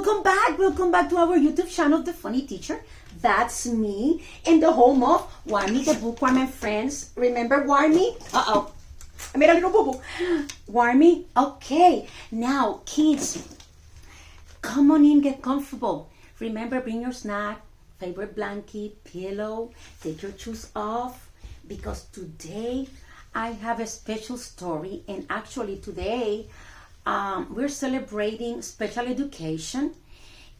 Welcome back to our YouTube channel, The Funny Teacher. That's me in the home of Warmy the Bookworm and friends. Remember Warmy? Uh-oh. I made a little boo-boo. Warmy? Okay. Now, kids, come on in, get comfortable. Remember, bring your snack, favorite blanket, pillow. Take your shoes off because today I have a special story, and actually today we're celebrating special education,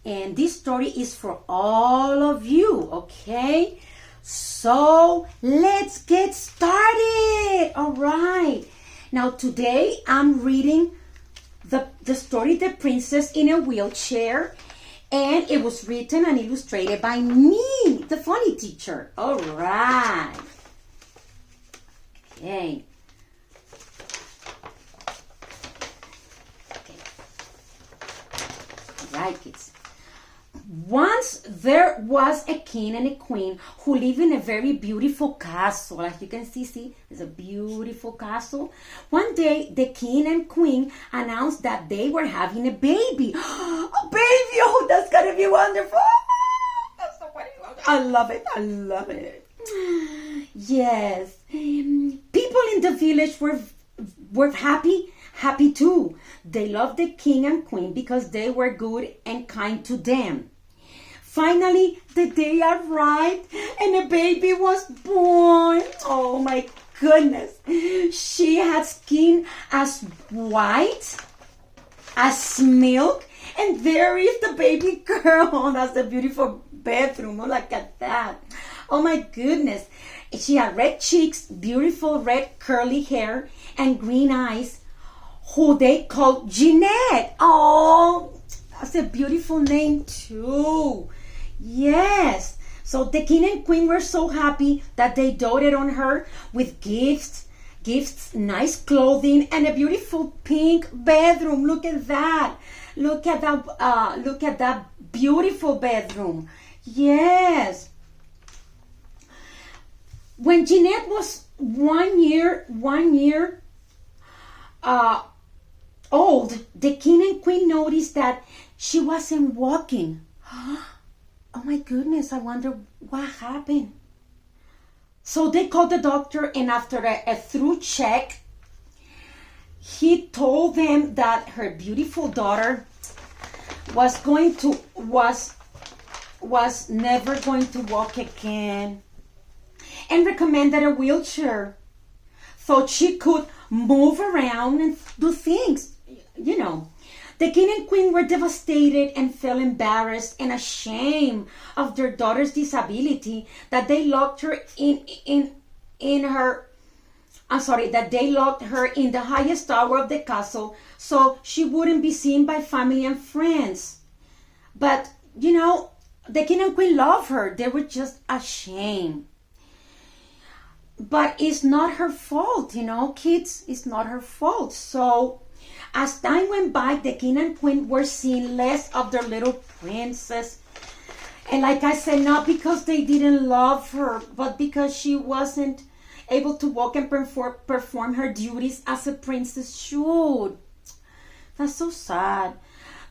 and this story is for all of you, okay? So let's get started. All right. Now today I'm reading the story The Princess in a Wheelchair, and it was written and illustrated by me, the funny teacher. All right. Okay. Right, kids. Once there was a king and a queen who lived in a very beautiful castle. As you can see, it's a beautiful castle. One day, the king and queen announced that they were having a baby. A baby! Oh, that's gonna be wonderful! That's so funny. I love it. Yes. People in the village were happy too. They loved the king and queen because they were good and kind to them. Finally, the day arrived and a baby was born. Oh my goodness. She had skin as white as milk, and there is the baby girl. Oh, that's a beautiful bedroom. Oh, look at that. Oh my goodness. She had red cheeks, beautiful red curly hair, and green eyes, who they called Jeanette. Oh, that's a beautiful name too. Yes. So the king and queen were so happy that they doted on her with gifts, nice clothing, and a beautiful pink bedroom. Look at that. Look at that beautiful bedroom. Yes. When Jeanette was one year old, the king and queen noticed that she wasn't walking. Oh my goodness, I wonder what happened. So they called the doctor, and after a thorough check, he told them that her beautiful daughter was never going to walk again, and recommended a wheelchair so she could move around and do things, you know. The king and queen were devastated and felt embarrassed and ashamed of their daughter's disability, that they locked her in the highest tower of the castle so she wouldn't be seen by family and friends. But, you know, the king and queen loved her. They were just ashamed. But it's not her fault, you know, kids. It's not her fault. So as time went by, the king and queen were seeing less of their little princess. And like I said, not because they didn't love her, but because she wasn't able to walk and perform her duties as a princess should. That's so sad.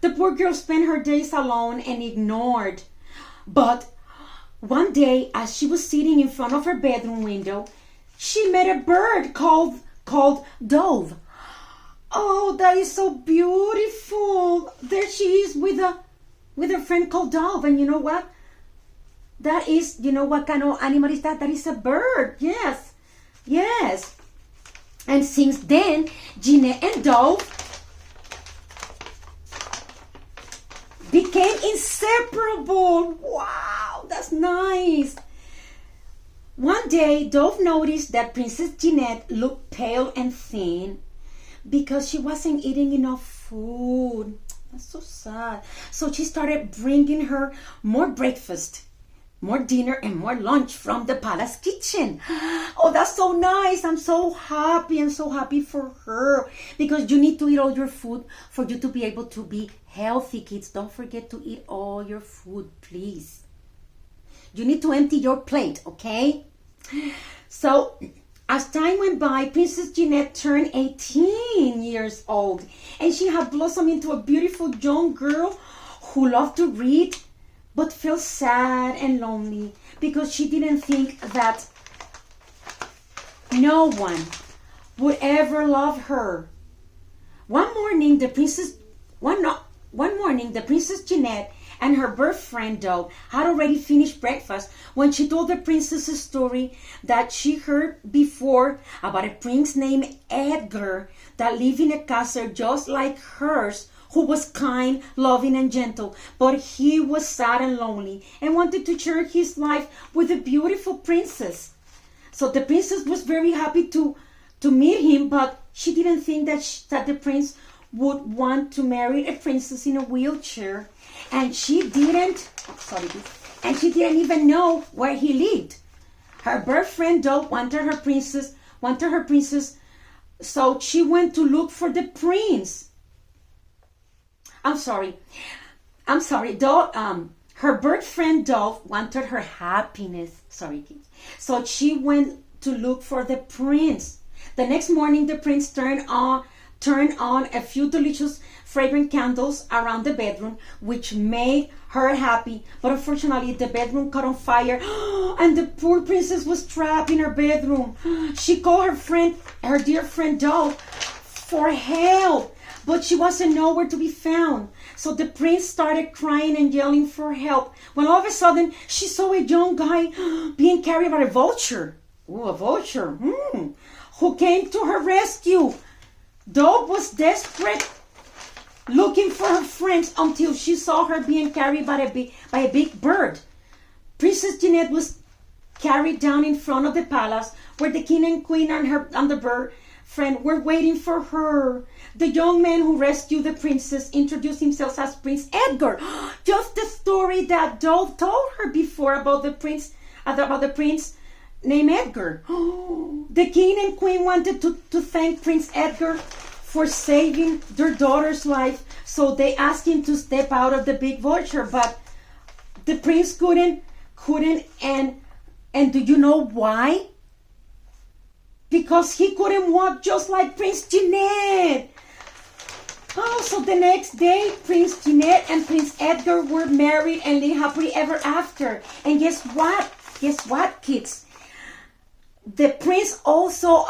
The poor girl spent her days alone and ignored. But one day, as she was sitting in front of her bedroom window, she met a bird called Dove. Oh, that is so beautiful. There she is with a friend called Dove. And you know what? That is, you know what kind of animal is that? That is a bird. Yes. And since then, Jeanette and Dove became inseparable. Wow, that's nice. One day, Dove noticed that Princess Jeanette looked pale and thin because she wasn't eating enough food. That's so sad. So she started bringing her more breakfast, more dinner, and more lunch from the palace kitchen. Oh, that's so nice. I'm so happy for her, because you need to eat all your food for you to be able to be healthy, kids. Don't forget to eat all your food, please. You need to empty your plate, okay? So as time went by, Princess Jeanette turned 18 years old, and she had blossomed into a beautiful young girl who loved to read but felt sad and lonely because she didn't think that no one would ever love her. One morning, the princess Jeanette and her bird friend Dove had already finished breakfast when she told the princess a story that she heard before about a prince named Edgar that lived in a castle just like hers, who was kind, loving, and gentle, but he was sad and lonely and wanted to share his life with a beautiful princess. So the princess was very happy to meet him, but she didn't think that the prince would want to marry a princess in a wheelchair, and she didn't even know where he lived. Her bird friend Dove wanted her princess, so she went to look for the prince. Her bird friend Dove wanted her happiness. Sorry, kids. So she went to look for the prince. The next morning, the prince turned on a few delicious fragrant candles around the bedroom, which made her happy. But unfortunately, the bedroom caught on fire, and the poor princess was trapped in her bedroom. She called her dear friend Dove, for help, but she wasn't nowhere to be found. So the prince started crying and yelling for help, when all of a sudden she saw a young guy being carried by a vulture. Ooh, a vulture. Who came to her rescue. Dove was desperate, looking for her friends, until she saw her being carried by a big bird. Princess Jeanette was carried down in front of the palace, where the king and queen and the bird friend were waiting for her. The young man who rescued the princess introduced himself as Prince Edgar. Just the story that Dove told her before about the prince named Edgar. The king and queen wanted to thank Prince Edgar for saving their daughter's life, so they asked him to step out of the big vulture, but the prince couldn't, and do you know why? Because he couldn't walk just like Prince Jeanette. So the next day, Prince Jeanette and Prince Edgar were married and lived happily ever after. And guess what? Kids? The prince also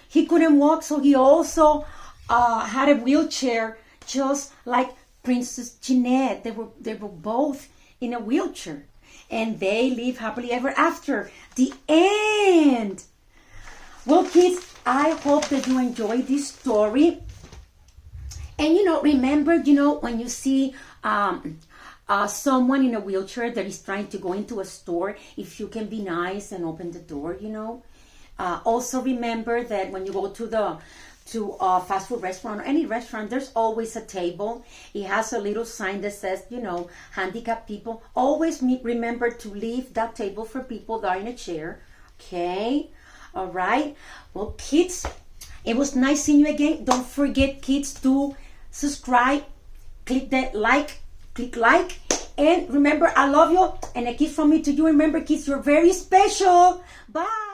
he couldn't walk, so he also had a wheelchair, just like Princess Jeanette. They were both in a wheelchair, and they live happily ever after. The end. Well, kids, I hope that you enjoyed this story. And remember, when you see someone in a wheelchair that is trying to go into a store, if you can be nice and open the door, Also remember that when you go to a fast food restaurant or any restaurant, there's always a table. It has a little sign that says, handicapped people. Always remember to leave that table for people that are in a chair. Okay? All right? Well, kids, it was nice seeing you again. Don't forget, kids, to subscribe. Click like. And remember, I love you. And a kiss from me to you. Remember, kids, you're very special. Bye.